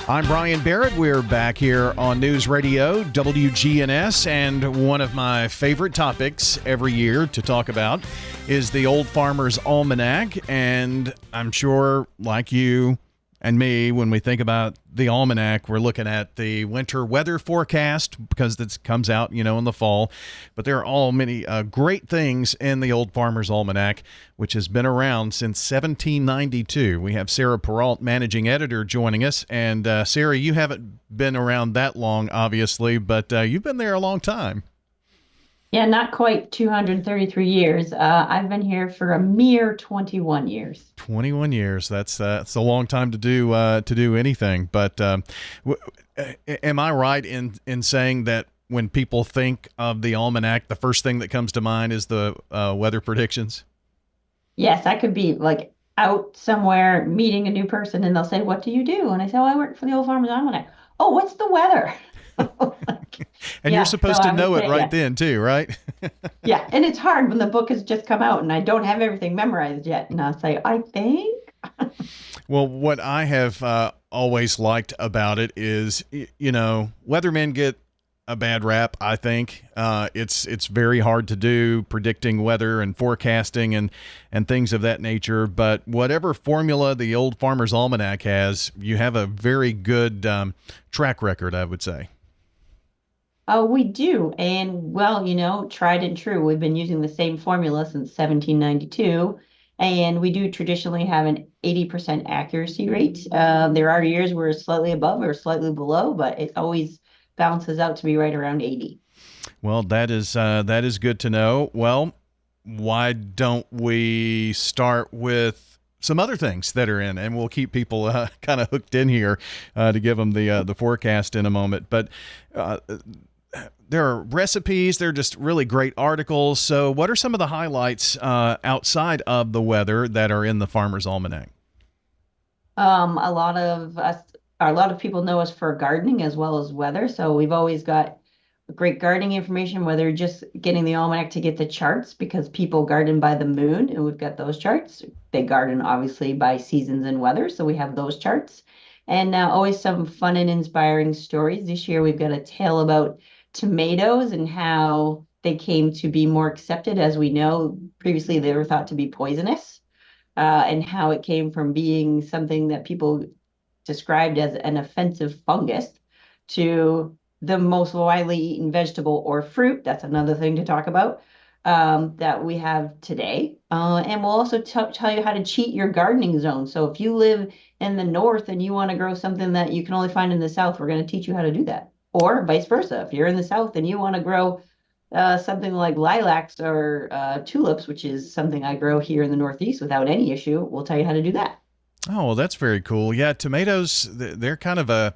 I'm Bryan Barrett. We're back here on News Radio WGNS, and one of my favorite topics every year to talk about is the Old Farmer's Almanac. And I'm sure, like you and me, when we think about the Almanac, we're looking at the winter weather forecast because this comes out, in the fall. But there are all many great things in the Old Farmer's Almanac, which has been around since 1792. We have Sarah Perrault, managing editor, joining us. And Sarah, you haven't been around that long, obviously, but you've been there a long time. Yeah, not quite 233 years. I've been here for a mere 21 years. 21 years. That's a long time to do anything. But am I right in saying that when people think of the Almanac, the first thing that comes to mind is the weather predictions? Yes, I could be like out somewhere meeting a new person and they'll say, "What do you do?" And I say, "Oh, I work for the Old Farmer's Almanac." "Oh, what's the weather?" And Yeah, you're supposed so to know it say, right yeah. then too, right? Yeah, and it's hard when the book has just come out and I don't have everything memorized yet. And I'll say, "I think." Well, what I have always liked about it is, weathermen get a bad rap. I think it's very hard to do predicting weather and forecasting and things of that nature. But whatever formula the Old Farmer's Almanac has, you have a very good track record, I would say. Oh, we do. And well, tried and true. We've been using the same formula since 1792. And we do traditionally have an 80% accuracy rate. There are years where it's slightly above or slightly below, but it always balances out to be right around 80. Well, that is good to know. Well, why don't we start with some other things that are in, and we'll keep people kind of hooked in here to give them the forecast in a moment. But there are recipes. They're just really great articles. So what are some of the highlights outside of the weather that are in the Farmer's Almanac? A lot of people know us for gardening as well as weather. So we've always got great gardening information, whether just getting the almanac to get the charts because people garden by the moon and we've got those charts. They garden obviously by seasons and weather. So we have those charts and always some fun and inspiring stories. This year we've got a tale about tomatoes and how they came to be more accepted. As we know, previously they were thought to be poisonous, and how it came from being something that people described as an offensive fungus to the most widely eaten vegetable or fruit. That's another thing to talk about that we have today. And we'll also tell you how to cheat your gardening zone. So if you live in the north and you want to grow something that you can only find in the south, we're going to teach you how to do that. Or vice versa. If you're in the south and you want to grow something like lilacs or tulips, which is something I grow here in the Northeast without any issue, we'll tell you how to do that. Oh, well, that's very cool. Yeah, tomatoes, they're kind of a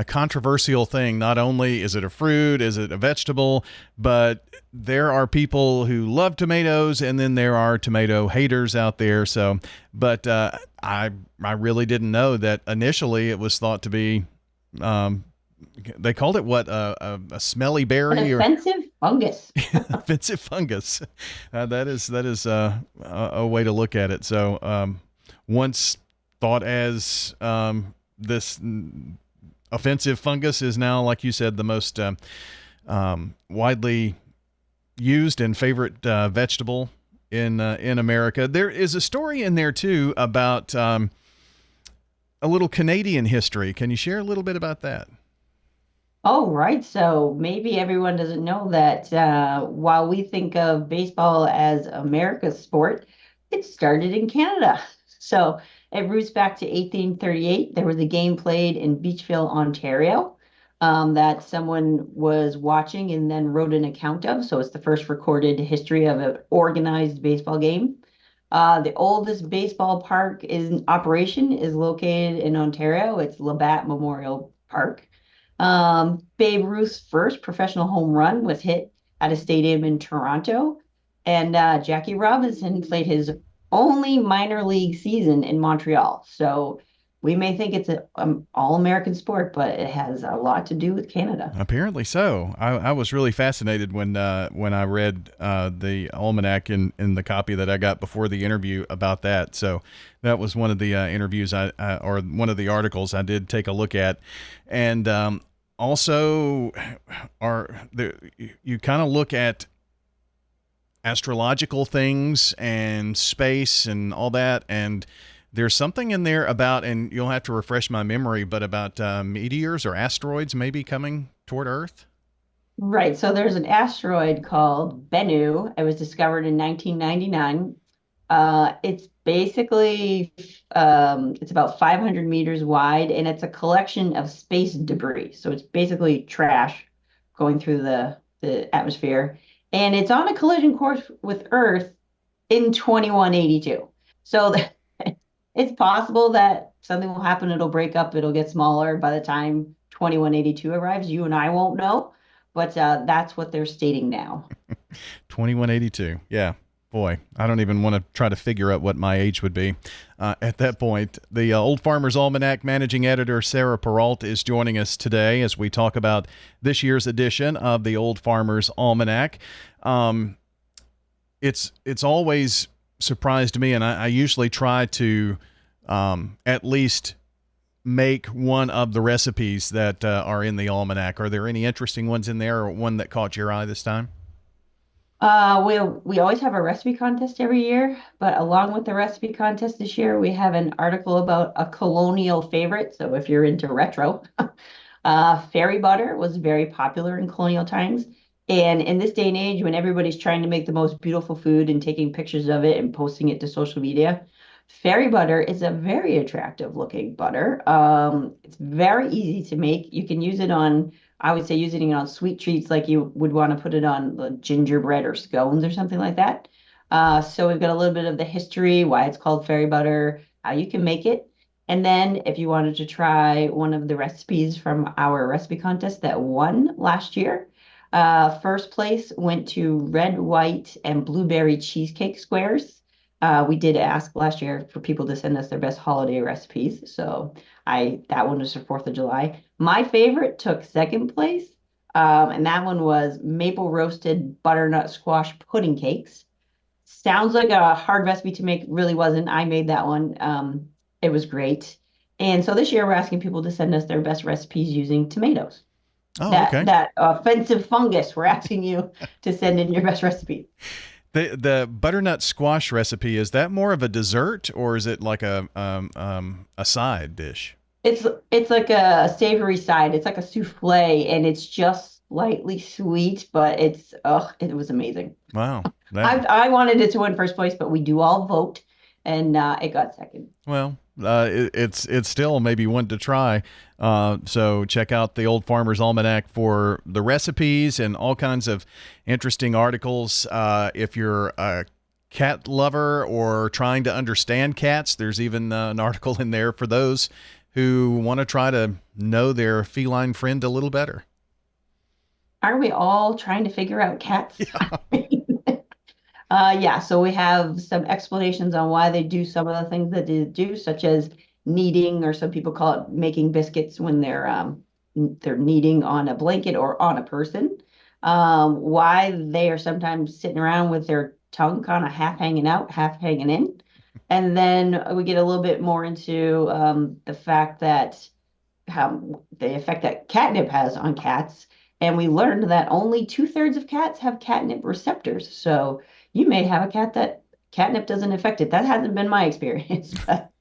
controversial thing. Not only is it a fruit, is it a vegetable, but there are people who love tomatoes, and then there are tomato haters out there. So, but I really didn't know that initially it was thought to be, they called it what, a smelly berry An offensive fungus. offensive fungus. That is a way to look at it. So once thought as this offensive fungus is now, like you said, the most widely used and favorite vegetable in America. There is a story in there too about a little Canadian history. Can you share a little bit about that? Oh, right. So maybe everyone doesn't know that while we think of baseball as America's sport, it started in Canada. So it roots back to 1838. There was a game played in Beachville, Ontario, that someone was watching and then wrote an account of. So it's the first recorded history of an organized baseball game. The oldest baseball park in operation is located in Ontario. It's Labatt Memorial Park. Babe Ruth's first professional home run was hit at a stadium in Toronto, and Jackie Robinson played his only minor league season in Montreal. So we may think it's an all-American sport, but it has a lot to do with Canada. Apparently so. I was really fascinated when I read the almanac in the copy that I got before the interview about that. So that was one of the interviews or one of the articles I did take a look at, and also you kind of look at astrological things and space and all that, and there's something in there about, and you'll have to refresh my memory, but about meteors or asteroids maybe coming toward Earth. Right. So there's an asteroid called Bennu. It was discovered in 1999. It's basically it's about 500 meters wide, and it's a collection of space debris. So it's basically trash going through the atmosphere, and it's on a collision course with Earth in 2182. So it's possible that something will happen. It'll break up. It'll get smaller by the time 2182 arrives. You and I won't know, but that's what they're stating now. 2182. Yeah. Boy, I don't even want to try to figure out what my age would be at that point. The Old Farmer's Almanac managing editor, Sarah Perrault, is joining us today as we talk about this year's edition of the Old Farmer's Almanac. It's always surprised me, and I usually try to at least make one of the recipes that are in the almanac. Are there any interesting ones in there, or one that caught your eye this time? We always have a recipe contest every year, but along with the recipe contest this year, we have an article about a colonial favorite. So if you're into retro, fairy butter was very popular in colonial times. And in this day and age, when everybody's trying to make the most beautiful food and taking pictures of it and posting it to social media, fairy butter is a very attractive looking butter. It's very easy to make. You can use it on, I would say, using it on sweet treats like you would want to put it on the gingerbread or scones or something like that. So we've got a little bit of the history, why it's called fairy butter, how you can make it. And then if you wanted to try one of the recipes from our recipe contest that won last year, first place went to red, white, and blueberry cheesecake squares. We did ask last year for people to send us their best holiday recipes. So that one was for 4th of July. My favorite took second place. And that one was maple roasted butternut squash pudding cakes. Sounds like a hard recipe to make, really wasn't. I made that one. It was great. And so this year we're asking people to send us their best recipes using tomatoes. Oh, okay. That offensive fungus, we're asking you to send in your best recipe. The butternut squash recipe, is that more of a dessert, or is it like a side dish? It's like a savory side. It's like a souffle, and it's just slightly sweet, but it was amazing. Wow. I wanted it to win first place, but we do all vote, and it got second. Well, it's still maybe one to try. So check out the Old Farmer's Almanac for the recipes and all kinds of interesting articles. If you're a cat lover or trying to understand cats, there's even an article in there for those who want to try to know their feline friend a little better. Are we all trying to figure out cats? Yeah. Yeah, so we have some explanations on why they do some of the things that they do, such as kneading, or some people call it making biscuits when they're kneading on a blanket or on a person. Why they are sometimes sitting around with their tongue kind of half hanging out, half hanging in. And then we get a little bit more into the fact that how the effect that catnip has on cats. And we learned that only 2/3 of cats have catnip receptors. So you may have a cat that catnip doesn't affect it. That hasn't been my experience. But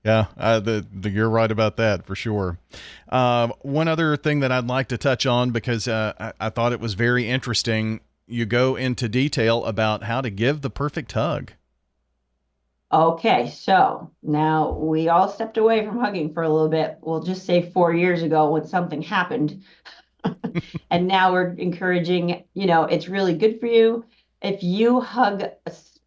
Yeah, you're right about that for sure. One other thing that I'd like to touch on, because I thought it was very interesting, you go into detail about how to give the perfect hug. okay, so now we all stepped away from hugging for a little bit. We'll just say 4 years ago when something happened. And now we're encouraging, it's really good for you if you hug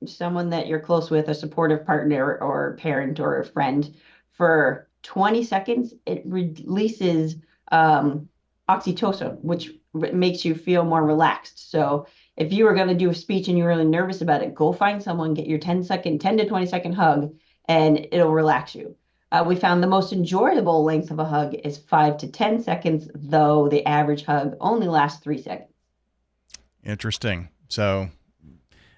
someone that you're close with, a supportive partner or parent or a friend, for 20 seconds. It releases oxytocin, which makes you feel more relaxed. So if you were going to do a speech and you're really nervous about it, go find someone, get your 10 to 20 second hug, and it'll relax you. We found the most enjoyable length of a hug is 5 to 10 seconds, though the average hug only lasts 3 seconds. Interesting. So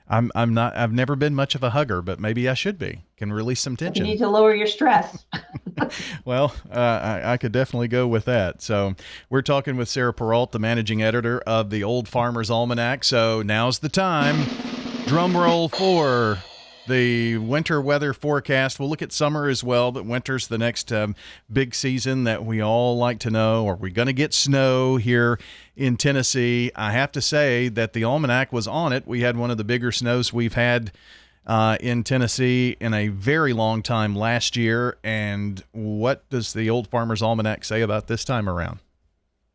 I'm not. I've never been much of a hugger, but maybe I should be. Can release some If you tension. need to lower your stress. Well, I could definitely go with that. So we're talking with Sarah Perrault, the managing editor of the Old Farmer's Almanac. So now's the time. Drum roll for the winter weather forecast. We'll look at summer as well, but winter's the next big season that we all like to know. Are we going to get snow here in Tennessee? I have to say that the Almanac was on it. We had one of the bigger snows we've had in Tennessee in a very long time last year. And what does the Old Farmer's Almanac say about this time around?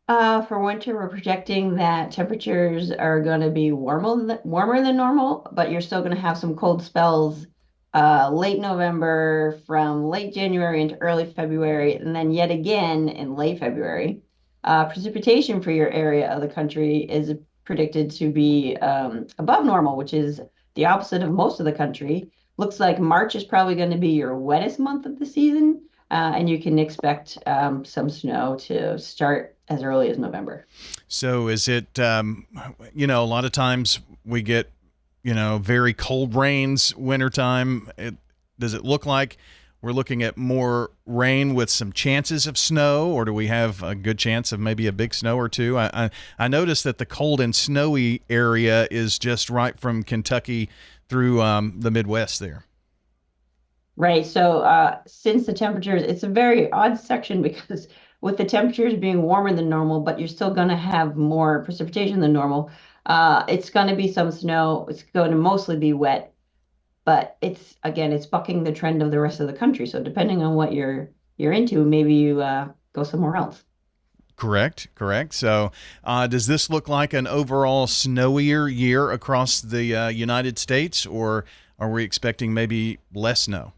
For winter, we're projecting that temperatures are going to be warmer than normal, but you're still going to have some cold spells late November, from late January into early February, and then yet again in late February. Precipitation for your area of the country is predicted to be above normal, which is the opposite of most of the country. Looks like March is probably going to be your wettest month of the season, and you can expect some snow to start as early as November. So is it, a lot of times we get, very cold rains wintertime. Does it look like we're looking at more rain with some chances of snow, or do we have a good chance of maybe a big snow or two? I noticed that the cold and snowy area is just right from Kentucky through the Midwest there. Right. So since the temperatures, it's a very odd section because with the temperatures being warmer than normal, but you're still going to have more precipitation than normal. It's going to be some snow. It's going to mostly be wet, but it's bucking the trend of the rest of the country. So depending on what you're into, maybe you go somewhere else. Correct. So does this look like an overall snowier year across the United States, or are we expecting maybe less snow?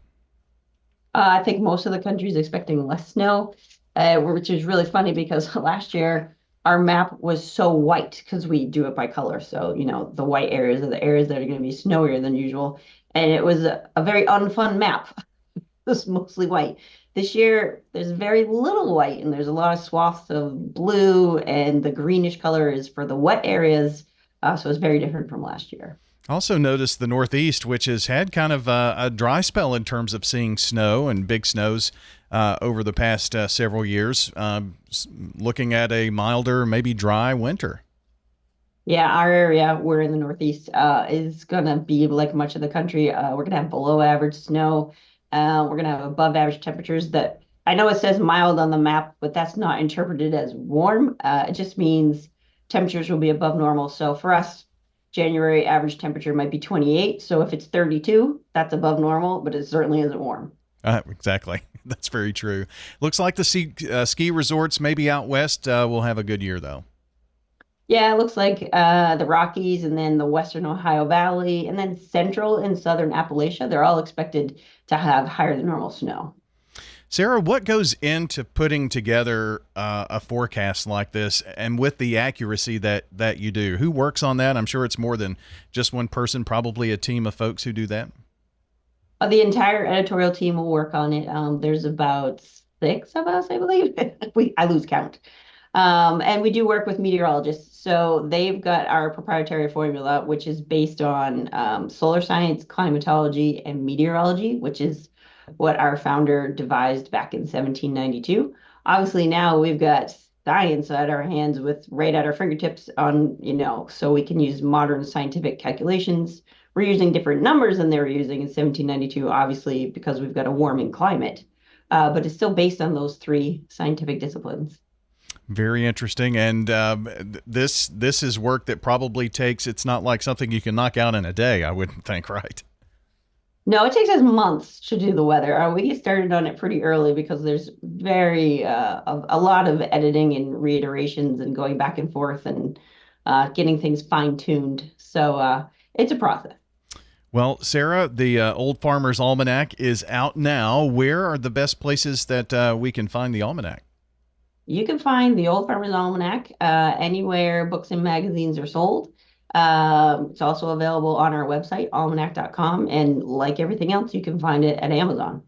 I think most of the country is expecting less snow, which is really funny because last year our map was so white because we do it by color. So, the white areas are the areas that are going to be snowier than usual. And it was a very unfun map. It was mostly white. This year, there's very little white, and there's a lot of swaths of blue, and the greenish color is for the wet areas. So it's very different from last year. Also noticed the Northeast, which has had kind of a dry spell in terms of seeing snow and big snows over the past several years, looking at a milder, maybe dry winter. Yeah, our area, we're in the Northeast, is going to be like much of the country. We're going to have below average snow. We're going to have above average temperatures that I know it says mild on the map, but that's not interpreted as warm. It just means temperatures will be above normal. So for us, January average temperature might be 28. So if it's 32, that's above normal, but it certainly isn't warm. Exactly. That's very true. Looks like the ski resorts, maybe out west, will have a good year, though. Yeah, it looks like the Rockies, and then the Western Ohio Valley, and then Central and Southern Appalachia, they're all expected to have higher than normal snow. Sarah, what goes into putting together a forecast like this, and with the accuracy that you do? Who works on that? I'm sure it's more than just one person, probably a team of folks who do that. The entire editorial team will work on it. There's about 6 of us, I believe. I lose count. And we do work with meteorologists. So they've got our proprietary formula, which is based on solar science, climatology, and meteorology, which is what our founder devised back in 1792. Obviously, now we've got science at our hands, with right at our fingertips on, so we can use modern scientific calculations. We're using different numbers than they were using in 1792, obviously, because we've got a warming climate. But it's still based on those 3 scientific disciplines. Very interesting. And this is work that probably it's not like something you can knock out in a day, I wouldn't think, right? No, it takes us months to do the weather. We get started on it pretty early because there's a lot of editing and reiterations and going back and forth and getting things fine-tuned. So it's a process. Well, Sarah, the Old Farmer's Almanac is out now. Where are the best places that we can find the Almanac? You can find the Old Farmer's Almanac anywhere books and magazines are sold. It's also available on our website, almanac.com. And like everything else, you can find it at Amazon.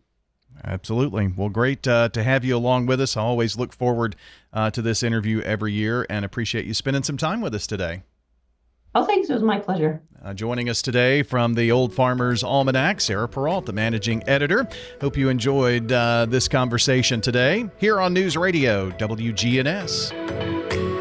Absolutely. Well, great to have you along with us. I always look forward to this interview every year and appreciate you spending some time with us today. Oh, thanks. It was my pleasure. Joining us today from the Old Farmer's Almanac, Sarah Perrault, the managing editor. Hope you enjoyed this conversation today here on News Radio WGNS.